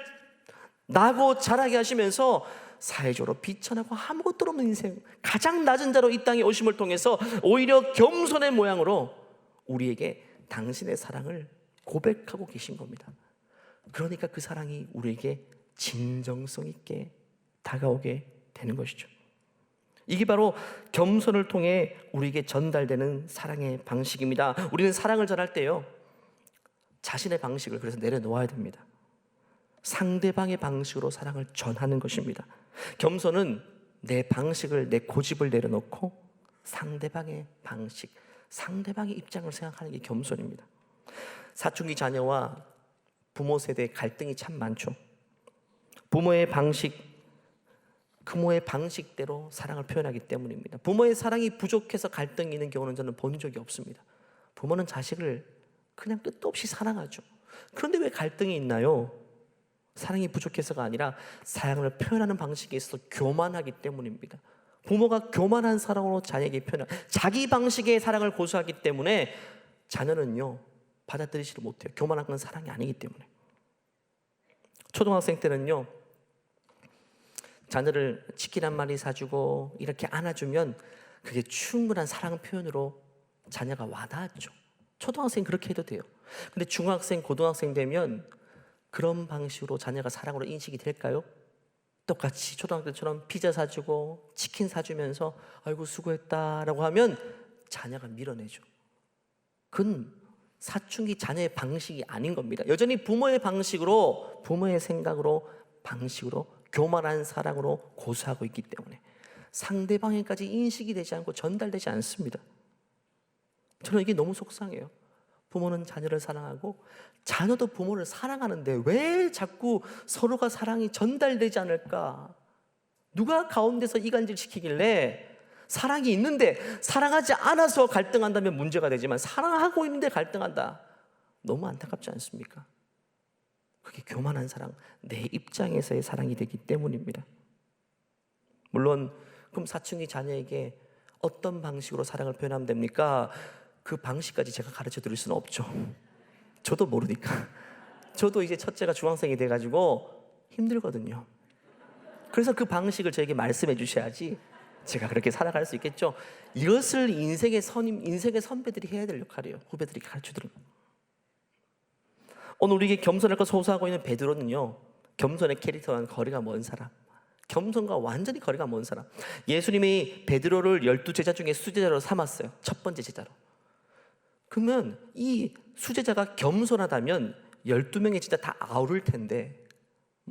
나고 자라게 하시면서 사회적으로 비천하고 아무것도 없는 인생, 가장 낮은 자로 이 땅에 오심을 통해서 오히려 겸손의 모양으로 우리에게 당신의 사랑을 고백하고 계신 겁니다. 그러니까 그 사랑이 우리에게 진정성 있게 다가오게 되는 것이죠. 이게 바로 겸손을 통해 우리에게 전달되는 사랑의 방식입니다. 우리는 사랑을 전할 때요, 자신의 방식을 그래서 내려놓아야 됩니다. 상대방의 방식으로 사랑을 전하는 것입니다. 겸손은 내 방식을, 내 고집을 내려놓고 상대방의 방식, 상대방의 입장을 생각하는 게 겸손입니다. 사춘기 자녀와 부모 세대의 갈등이 참 많죠. 부모의 방식, 부모의 방식대로 사랑을 표현하기 때문입니다. 부모의 사랑이 부족해서 갈등이 있는 경우는 저는 본 적이 없습니다. 부모는 자식을 그냥 끝도 없이 사랑하죠. 그런데 왜 갈등이 있나요? 사랑이 부족해서가 아니라 사랑을 표현하는 방식에 있어서 교만하기 때문입니다. 부모가 교만한 사랑으로 자녀에게 자기 방식의 사랑을 고수하기 때문에 자녀는요 받아들이지를 못해요. 교만한 건 사랑이 아니기 때문에. 초등학생 때는요 자녀를 치킨 한 마리 사주고 이렇게 안아주면 그게 충분한 사랑 표현으로 자녀가 와닿았죠. 초등학생 그렇게 해도 돼요. 근데 중학생, 고등학생 되면 그런 방식으로 자녀가 사랑으로 인식이 될까요? 똑같이 초등학교 때처럼 피자 사주고 치킨 사주면서 아이고 수고했다라고 하면 자녀가 밀어내죠. 그건 사춘기 자녀의 방식이 아닌 겁니다. 여전히 부모의 방식으로, 부모의 생각으로, 방식으로 교만한 사랑으로 고수하고 있기 때문에 상대방에까지 인식이 되지 않고 전달되지 않습니다. 저는 이게 너무 속상해요. 부모는 자녀를 사랑하고 자녀도 부모를 사랑하는데 왜 자꾸 서로가 사랑이 전달되지 않을까? 누가 가운데서 이간질 시키길래 사랑이 있는데 사랑하지 않아서 갈등한다면 문제가 되지만 사랑하고 있는데 갈등한다. 너무 안타깝지 않습니까? 그게 교만한 사랑, 내 입장에서의 사랑이 되기 때문입니다. 물론 그럼 사춘기 자녀에게 어떤 방식으로 사랑을 표현하면 됩니까? 그 방식까지 제가 가르쳐 드릴 수는 없죠. 저도 모르니까. 저도 이제 첫째가 중학생이 돼가지고 힘들거든요. 그래서 그 방식을 저에게 말씀해 주셔야지 제가 그렇게 살아갈 수 있겠죠. 이것을 인생의 선배들이 해야 될 역할이에요. 후배들이 가르쳐 드리는. 오늘 우리에게 겸손할 것 소수하고 있는 베드로는요, 겸손의 캐릭터와는 거리가 먼 사람, 겸손과 완전히 거리가 먼 사람. 예수님이 베드로를 12제자 중에 수제자로 삼았어요. 첫 번째 제자로. 그러면 이 수제자가 겸손하다면 12명이 진짜 다 아우를 텐데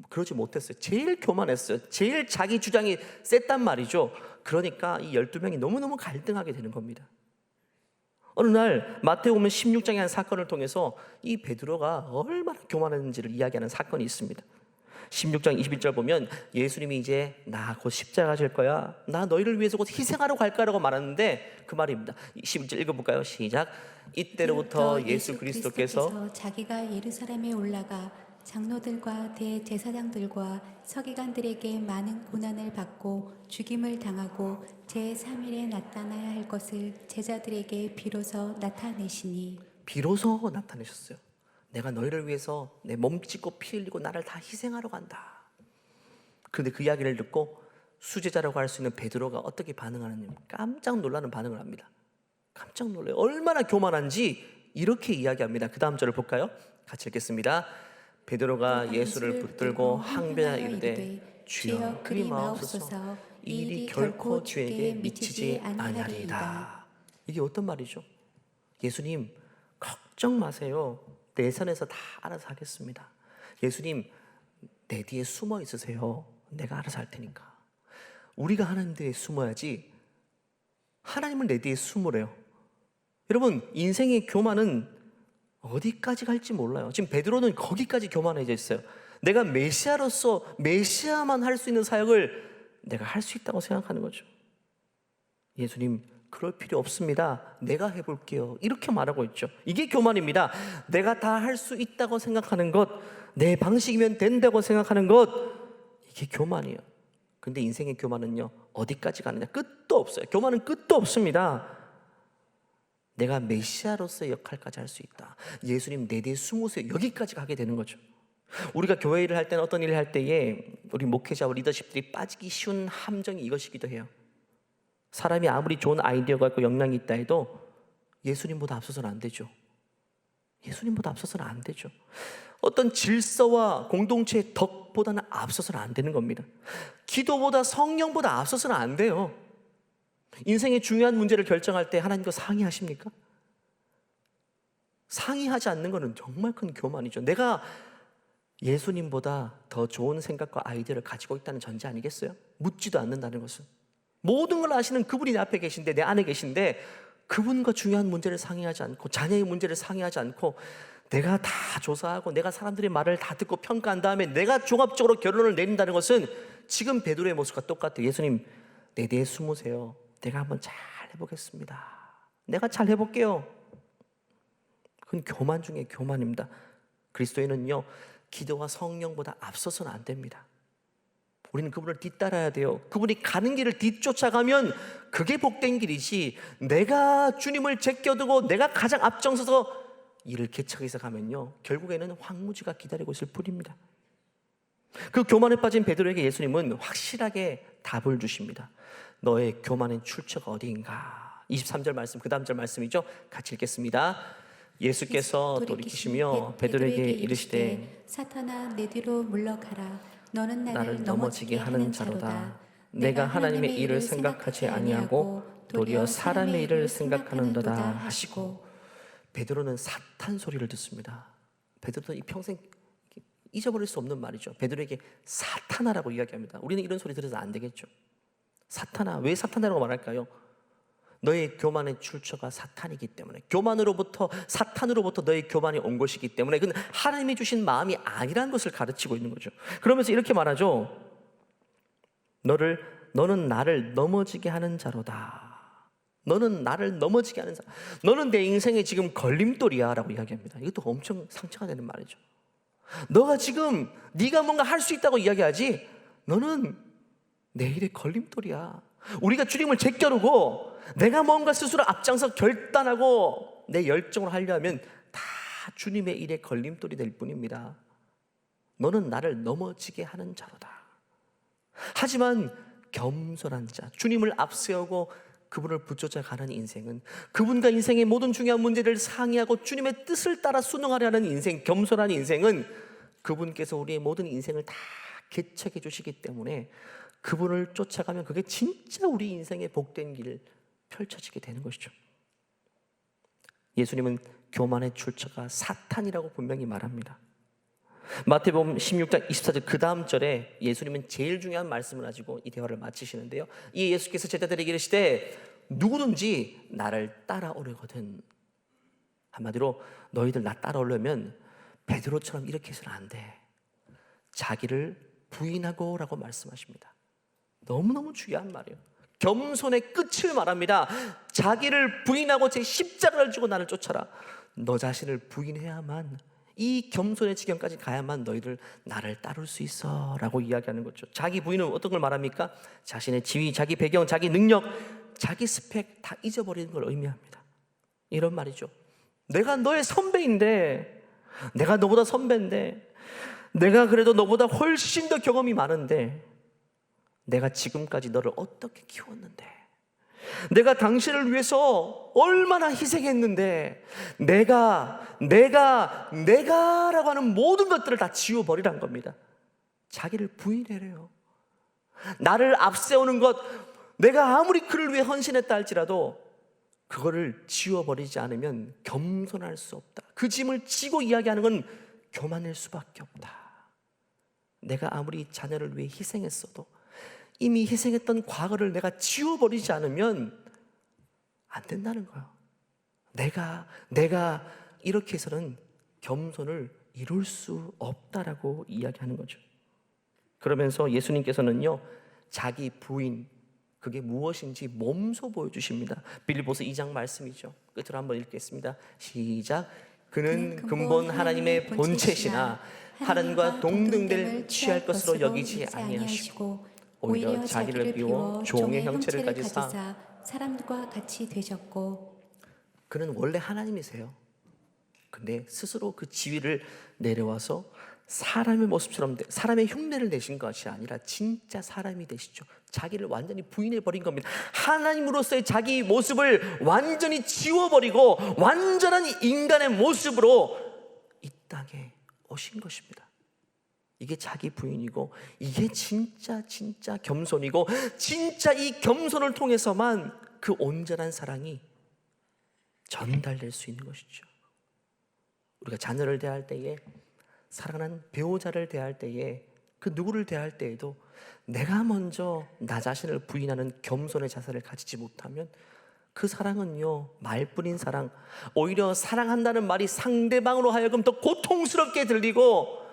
그러지 못했어요. 제일 교만했어요. 제일 자기 주장이 셌단 말이죠. 그러니까 이 12명이 너무너무 갈등하게 되는 겁니다. 어느 날 마태복음 16장의 한 사건을 통해서 이 베드로가 얼마나 교만했는지를 이야기하는 사건이 있습니다. 16장 21절 보면 예수님이 이제 나 곧 십자가 질 거야, 나 너희를 위해서 곧 희생하러 갈 거라고 말하는데 그 말입니다. 11절 읽어볼까요? 시작. 이때로부터 예수 그리스도께서 자기가 예루살렘에 올라가 장로들과 대제사장들과 서기관들에게 많은 고난을 받고 죽임을 당하고 제3일에 나타나야 할 것을 제자들에게 비로소 나타내시니. 비로소 나타내셨어요. 내가 너희를 위해서 내 몸 찢고 피 흘리고 나를 다 희생하러 간다. 그런데 그 이야기를 듣고 수제자라고 할 수 있는 베드로가 어떻게 반응하느냐, 깜짝 놀라는 반응을 합니다. 깜짝 놀라요. 얼마나 교만한지 이렇게 이야기합니다. 그 다음 절을 볼까요? 같이 읽겠습니다. 베드로가 예수를 붙들고 항변하여 이르되 주여 그리 마옵소서, 이 일이 결코 주에게 미치지 아니하리이다. 이게 어떤 말이죠? 예수님 걱정 마세요. 내 선에서 다 알아서 하겠습니다. 예수님 내 뒤에 숨어 있으세요. 내가 알아서 할 테니까. 우리가 하나님 뒤에 숨어야지 하나님은 내 뒤에 숨으래요. 여러분, 인생의 교만은 어디까지 갈지 몰라요. 지금 베드로는 거기까지 교만해져 있어요. 내가 메시아로서 메시아만 할 수 있는 사역을 내가 할 수 있다고 생각하는 거죠. 예수님 그럴 필요 없습니다. 내가 해볼게요. 이렇게 말하고 있죠. 이게 교만입니다. 내가 다 할 수 있다고 생각하는 것, 내 방식이면 된다고 생각하는 것, 이게 교만이에요. 근데 인생의 교만은요, 어디까지 가느냐, 끝도 없어요. 교만은 끝도 없습니다. 내가 메시아로서의 역할까지 할 수 있다. 예수님 내 뒤에 숨으세요. 여기까지 가게 되는 거죠. 우리가 교회 일을 할 때는, 어떤 일을 할 때에 우리 목회자와 리더십들이 빠지기 쉬운 함정이 이것이기도 해요. 사람이 아무리 좋은 아이디어가 있고 역량이 있다 해도 예수님보다 앞서서는 안 되죠. 예수님보다 앞서서는 안 되죠. 어떤 질서와 공동체의 덕보다는 앞서서는 안 되는 겁니다. 기도보다 성령보다 앞서서는 안 돼요. 인생의 중요한 문제를 결정할 때 하나님과 상의하십니까? 상의하지 않는 것은 정말 큰 교만이죠. 내가 예수님보다 더 좋은 생각과 아이디어를 가지고 있다는 전제 아니겠어요? 묻지도 않는다는 것은. 모든 걸 아시는 그분이 내 앞에 계신데, 내 안에 계신데 그분과 중요한 문제를 상의하지 않고, 자녀의 문제를 상의하지 않고, 내가 다 조사하고 내가 사람들의 말을 다 듣고 평가한 다음에 내가 종합적으로 결론을 내린다는 것은 지금 베드로의 모습과 똑같아요. 예수님, 내 뒤에 숨으세요. 내가 한번 잘 해보겠습니다. 내가 잘 해볼게요. 그건 교만 중에 교만입니다. 그리스도인은요, 기도와 성령보다 앞서서는 안 됩니다. 우리는 그분을 뒤따라야 돼요. 그분이 가는 길을 뒤쫓아가면 그게 복된 길이지, 내가 주님을 제껴두고 내가 가장 앞장서서 일을 개척하기 시작하면요, 결국에는 황무지가 기다리고 있을 뿐입니다. 그 교만에 빠진 베드로에게 예수님은 확실하게 답을 주십니다. 너의 교만의 출처가 어디인가? 23절 말씀, 그 다음 절 말씀이죠. 같이 읽겠습니다. 예수께서 돌이키시며 베드로에게 이르시되 사탄아, 내 뒤로 물러가라. 너는 나를 넘어지게 하는 자로다. 내가 하나님의 일을 생각하지 아니하고 도리어 사람의 일을 생각하는도다 하시고. 베드로는 사탄 소리를 듣습니다. 베드로는 이 평생 잊어버릴 수 없는 말이죠. 베드로에게 사탄아라고 이야기합니다. 우리는 이런 소리 들어서 안 되겠죠. 사탄아, 왜 사탄아라고 말할까요? 너의 교만의 출처가 사탄이기 때문에, 사탄으로부터 너의 교만이 온 것이기 때문에, 그건 하나님이 주신 마음이 아니라는 것을 가르치고 있는 거죠. 그러면서 이렇게 말하죠. 너는 나를 넘어지게 하는 자로다. 너는 나를 넘어지게 하는 자로다. 너는 내 인생에 지금 걸림돌이야 라고 이야기합니다. 이것도 엄청 상처가 되는 말이죠. 너가 지금 네가 뭔가 할 수 있다고 이야기하지, 너는 내 일의 걸림돌이야. 우리가 주님을 제껴두고 내가 뭔가 스스로 앞장서 결단하고 내 열정을 하려면 다 주님의 일에 걸림돌이 될 뿐입니다. 너는 나를 넘어지게 하는 자로다. 하지만 겸손한 자, 주님을 앞세우고 그분을 붙여가는 인생은, 그분과 인생의 모든 중요한 문제를 상의하고 주님의 뜻을 따라 순응하려는 인생, 겸손한 인생은 그분께서 우리의 모든 인생을 다 개척해 주시기 때문에 그분을 쫓아가면 그게 진짜 우리 인생의 복된 길 펼쳐지게 되는 것이죠. 예수님은 교만의 출처가 사탄이라고 분명히 말합니다. 마태복음 16장 24절 그 다음 절에 예수님은 제일 중요한 말씀을 가지고 이 대화를 마치시는데요, 이 예수께서 제자들에게 이르시되 누구든지 나를 따라오려거든. 한마디로 너희들 나 따라오려면 베드로처럼 이렇게 해서는 안 돼. 자기를 부인하고 라고 말씀하십니다. 너무너무 중요한 말이에요. 겸손의 끝을 말합니다. 자기를 부인하고 제 십자가를 지고 나를 쫓아라. 너 자신을 부인해야만, 이 겸손의 지경까지 가야만 너희들 나를 따를 수 있어 라고 이야기하는 거죠. 자기 부인은 어떤 걸 말합니까? 자신의 지위, 자기 배경, 자기 능력, 자기 스펙 다 잊어버리는 걸 의미합니다. 이런 말이죠. 내가 너의 선배인데, 내가 너보다 선배인데, 내가 그래도 너보다 훨씬 더 경험이 많은데, 내가 지금까지 너를 어떻게 키웠는데, 내가 당신을 위해서 얼마나 희생했는데, 내가라고 하는 모든 것들을 다 지워버리란 겁니다. 자기를 부인해래요. 나를 앞세우는 것, 내가 아무리 그를 위해 헌신했다 할지라도 그거를 지워버리지 않으면 겸손할 수 없다. 그 짐을 지고 이야기하는 건 교만일 수밖에 없다. 내가 아무리 자녀를 위해 희생했어도 이미 희생했던 과거를 내가 지워버리지 않으면 안 된다는 거예요. 내가 이렇게 해서는 겸손을 이룰 수 없다라고 이야기하는 거죠. 그러면서 예수님께서는요, 자기 부인, 그게 무엇인지 몸소 보여주십니다. 빌립보서 2장 말씀이죠. 끝으로 한번 읽겠습니다. 시작. 그는 근본 하나님의 본체시나 하나님과 동등될 취할 것으로 여기지 아니하시고 오히려 자기를 비워 종의 형체를 가지사 사람들과 같이 되셨고. 그는 원래 하나님이세요. 근데 스스로 그 지위를 내려와서 사람의 모습처럼, 사람의 흉내를 내신 것이 아니라 진짜 사람이 되시죠. 자기를 완전히 부인해버린 겁니다. 하나님으로서의 자기 모습을 완전히 지워버리고 완전한 인간의 모습으로 이 땅에 오신 것입니다. 이게 자기 부인이고, 이게 진짜 겸손이고, 진짜 이 겸손을 통해서만 그 온전한 사랑이 전달될 수 있는 것이죠. 우리가 자녀를 대할 때에, 사랑하는 배우자를 대할 때에, 그 누구를 대할 때에도 내가 먼저 나 자신을 부인하는 겸손의 자세를 가지지 못하면 그 사랑은요, 말뿐인 사랑, 오히려 사랑한다는 말이 상대방으로 하여금 더 고통스럽게 들리고,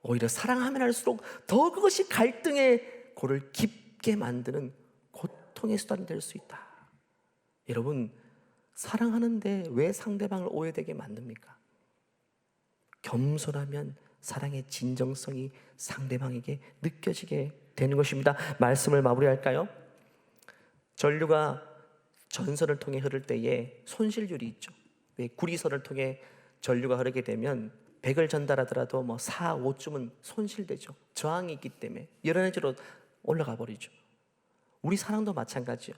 오히려 사랑하면 할수록 더 그것이 갈등의 그를 깊게 만드는 고통의 수단이 될 수 있다. 여러분, 사랑하는데 왜 상대방을 오해되게 만듭니까? 겸손하면 사랑의 진정성이 상대방에게 느껴지게 되는 것입니다. 말씀을 마무리할까요? 전류가 전선을 통해 흐를 때에 손실률이 있죠. 왜 구리선을 통해 전류가 흐르게 되면 100을 전달하더라도 4, 5쯤은 손실되죠. 저항이 있기 때문에 여러 가지로 올라가 버리죠. 우리 사랑도 마찬가지요.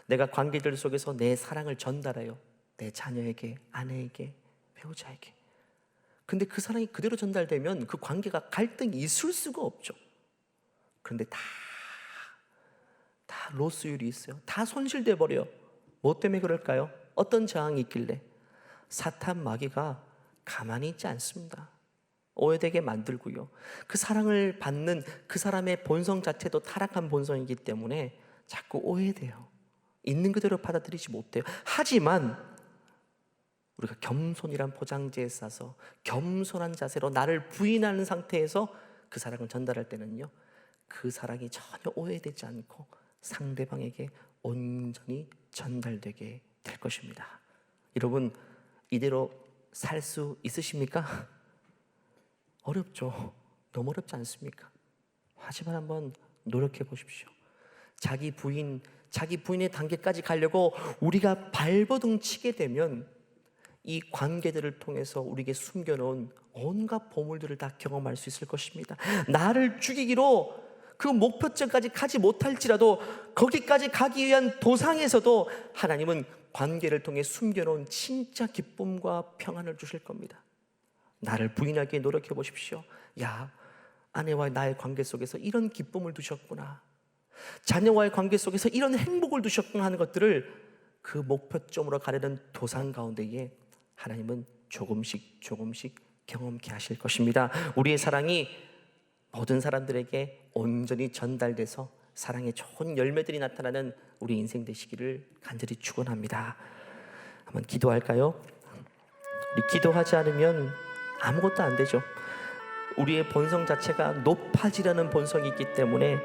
내가 관계들 속에서 내 사랑을 전달해요. 내 자녀에게, 아내에게, 배우자에게. 근데 그 사랑이 그대로 전달되면 그 관계가 갈등이 있을 수가 없죠. 그런데 다 로스율이 있어요. 다 손실돼 버려요. 뭐 때문에 그럴까요? 어떤 저항이 있길래? 사탄 마귀가 가만히 있지 않습니다. 오해되게 만들고요. 그 사랑을 받는 그 사람의 본성 자체도 타락한 본성이기 때문에 자꾸 오해돼요. 있는 그대로 받아들이지 못해요. 하지만 우리가 겸손이란 포장지에 싸서 겸손한 자세로 나를 부인하는 상태에서 그 사랑을 전달할 때는요, 그 사랑이 전혀 오해되지 않고 상대방에게 온전히 전달되게 될 것입니다. 여러분, 이대로 살 수 있으십니까? 어렵죠. 너무 어렵지 않습니까? 하지만 한번 노력해 보십시오. 자기 부인의 단계까지 가려고 우리가 발버둥 치게 되면 이 관계들을 통해서 우리에게 숨겨놓은 온갖 보물들을 다 경험할 수 있을 것입니다. 나를 죽이기로 그 목표점까지 가지 못할지라도 거기까지 가기 위한 도상에서도 하나님은 관계를 통해 숨겨놓은 진짜 기쁨과 평안을 주실 겁니다. 나를 부인하기에 노력해 보십시오. 야, 아내와의 나의 관계 속에서 이런 기쁨을 두셨구나, 자녀와의 관계 속에서 이런 행복을 두셨구나 하는 것들을 그 목표점으로 가려는 도상 가운데에 하나님은 조금씩 경험케 하실 것입니다. 우리의 사랑이 모든 사람들에게 온전히 전달돼서 사랑의 좋은 열매들이 나타나는 우리 인생 되시기를 간절히 축원합니다. 한번 기도할까요? 우리 기도하지 않으면 아무것도 안 되죠. 우리의 본성 자체가 높아지려는 본성이 있기 때문에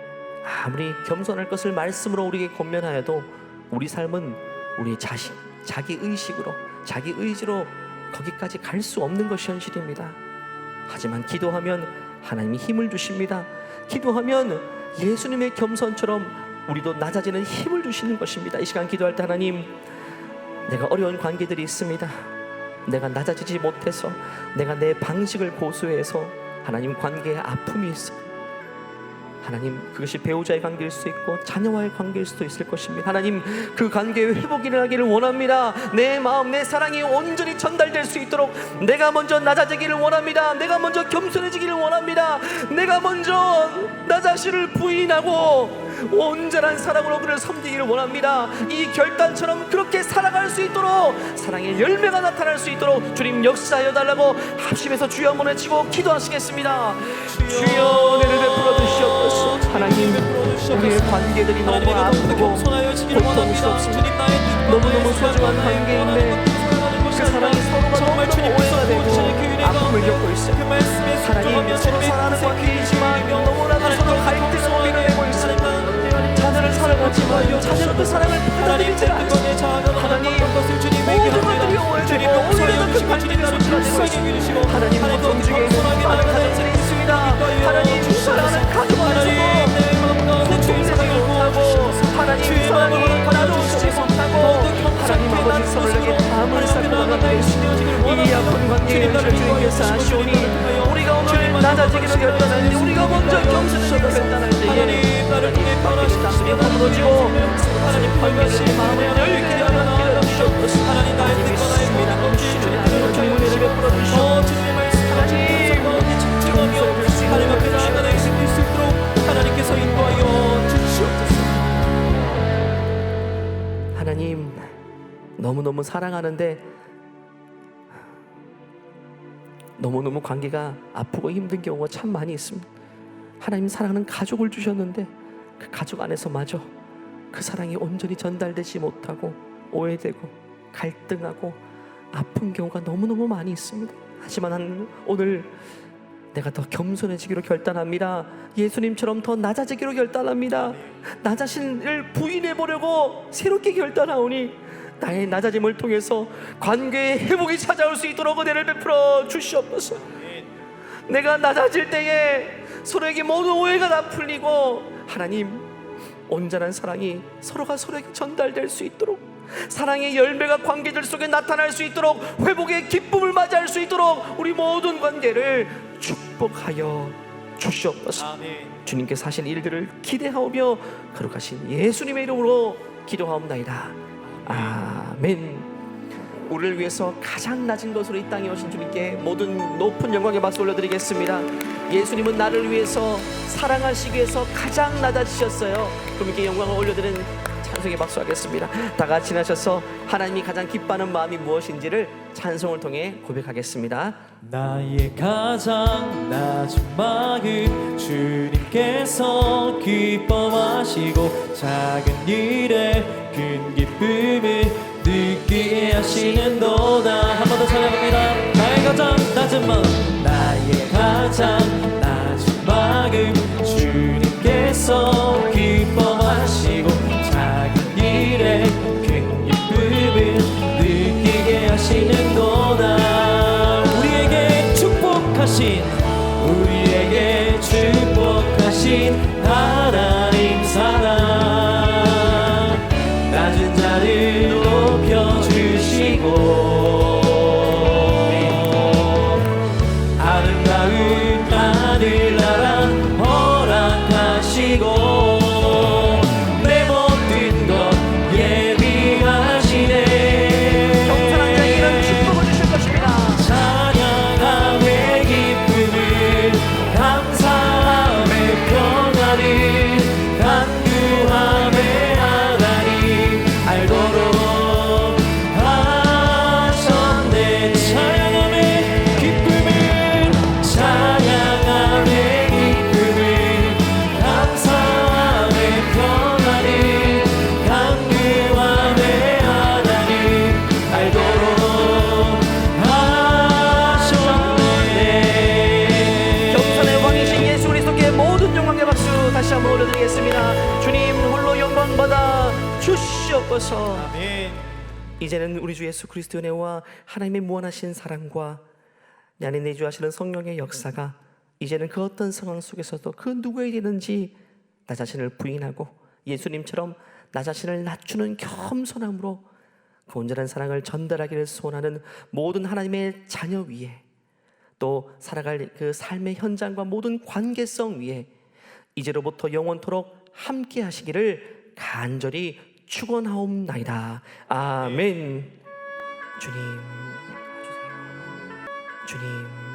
아무리 겸손할 것을 말씀으로 우리에게 권면하여도 우리 삶은 우리의 자기 의식으로, 자기 의지로 거기까지 갈 수 없는 것이 현실입니다. 하지만 기도하면 하나님이 힘을 주십니다. 기도하면 예수님의 겸손처럼 우리도 낮아지는 힘을 주시는 것입니다. 이 시간 기도할 때 하나님, 내가 어려운 관계들이 있습니다. 내가 낮아지지 못해서, 내가 내 방식을 고수해서 하나님 관계에 아픔이 있어. 하나님, 그것이 배우자의 관계일 수도 있고 자녀와의 관계일 수도 있을 것입니다. 하나님, 그 관계의 회복이 일어나기를 원합니다. 내 마음, 내 사랑이 온전히 전달될 수 있도록 내가 먼저 낮아지기를 원합니다. 내가 먼저 겸손해지기를 원합니다. 내가 먼저 나 자신을 부인하고 온전한 사랑으로 그를 섬기기를 원합니다. 이 결단처럼 그렇게 살아갈 수 있도록, 사랑의 열매가 나타날 수 있도록 주님 역사하여 달라고 합심해서 주여 한번 외치고 기도하시겠습니다. 주여 은혜를 베풀어 주시옵소서. 하나님, 우리의 관계들이 너무 아프고 고통스럽습니다. 너무너무 소중한 관계인데 그 사랑이 서로가 너무너무 오해가 되고 아픔을 겪고 있어요. 하나님, 서로 사랑하는 관계이지만 너무나도 서로 갈등을 밀어내고 있어요. 자녀를 사랑하지만 자녀가 그 사랑을 받아들이지 않습니다. 하나님, 모든 것들이 오해되고 오히려 그 관계가 소중하시고, 하나님, 고통 중에 많은 가정들이 있습니다. 하나님, 사랑하는 가족 안에서도 고통 생각을 못하고, 하나님, 사랑이 나누지 못하고, 하나님 아버지 서로에게 담을 쌓고 나가게 있습니다. 이 아픈 관계를 주님께서 아시오니 우리가 오늘 낮아지기로 결단할 때, 우리가 먼저 겸손하게 결단할 때에 하나님 관계를 다스려 무너지고 하나님 관계를 마음을 열게 하여 주시옵소서. 하나님, 나의 뜻과 나의 모든 주님의 은혜를 베풀어 주시옵소서. 하나님 앞에 나아가 예수 그리스도로 하나님께서 인도하여 주시옵소서. 하나님, 너무너무 사랑하는데 너무너무 관계가 아프고 힘든 경우가 참 많이 있습니다. 하나님, 사랑하는 가족을 주셨는데 그 가족 안에서마저 그 사랑이 온전히 전달되지 못하고 오해되고 갈등하고 아픈 경우가 너무너무 많이 있습니다. 하지만 오늘 내가 더 겸손해지기로 결단합니다. 예수님처럼 더 낮아지기로 결단합니다. 나 자신을 부인해보려고 새롭게 결단하오니 나의 낮아짐을 통해서 관계의 회복이 찾아올 수 있도록 은혜를 베풀어 주시옵소서. 내가 낮아질 때에 서로에게 모든 오해가 다 풀리고 하나님, 온전한 사랑이 서로가 서로에게 전달될 수 있도록, 사랑의 열매가 관계들 속에 나타날 수 있도록, 회복의 기쁨을 맞이할 수 있도록 우리 모든 관계를 축복하여 주시옵소서. 아멘. 주님께서 하신 일들을 기대하오며 거룩하신 예수님의 이름으로 기도하옵나이다. 아멘. 우리를 위해서 가장 낮은 것으로 이 땅에 오신 주님께 모든 높은 영광의 박수 올려드리겠습니다. 예수님은 나를 위해서, 사랑하시기 위해서 가장 낮아지셨어요. 그분께 영광을 올려드리는 찬송의 박수 하겠습니다. 다 같이 나셔서 하나님이 가장 기뻐하는 마음이 무엇인지를 찬송을 통해 고백하겠습니다. 나의 가장 낮은 마음 주님께서 기뻐하시고 작은 일에 큰 기쁨을 느끼게 하시는도다. 한 번 더 찬양합니다. 나의 가장 낮은 마음, 나의 가장 낮은 마음 주님께서 기뻐하시고 작은 일에 큰 기쁨을 느끼게 하시는도다. 우리에게 축복하신 하나님 사랑, 낮은 자를 높여주시고 아름다운 하늘나라 허락하시고 내 모든 것 예비하시네. 경건한 자에게는 축복을 주실 것입니다. 찬양함의 기쁨을 감사함의 평안을 간구함의 하나님 알도록 하셨네. 찬양함의 기쁨을 감사함의 평안을 간구함의 하나님 알도록 하셨네. 경선의 왕이신 예수 그리스도께 모든 영광의 박수 다시 한번 올려드리겠습니다. 주님 홀로 영광 받아 주시옵소서. 아멘. 이제는 우리 주 예수 그리스도의 은혜와 하나님의 무한하신 사랑과 내 안에 내주하시는 성령의 역사가 이제는 그 어떤 상황 속에서도 그 누구에게든지 나 자신을 부인하고 예수님처럼 나 자신을 낮추는 겸손함으로 그 온전한 사랑을 전달하기를 소원하는 모든 하나님의 자녀 위에, 또 살아갈 그 삶의 현장과 모든 관계성 위에 이제로부터 영원토록 함께 하시기를 간절히 축원하옵나이다. 아멘. 주님 도와주세요. 주님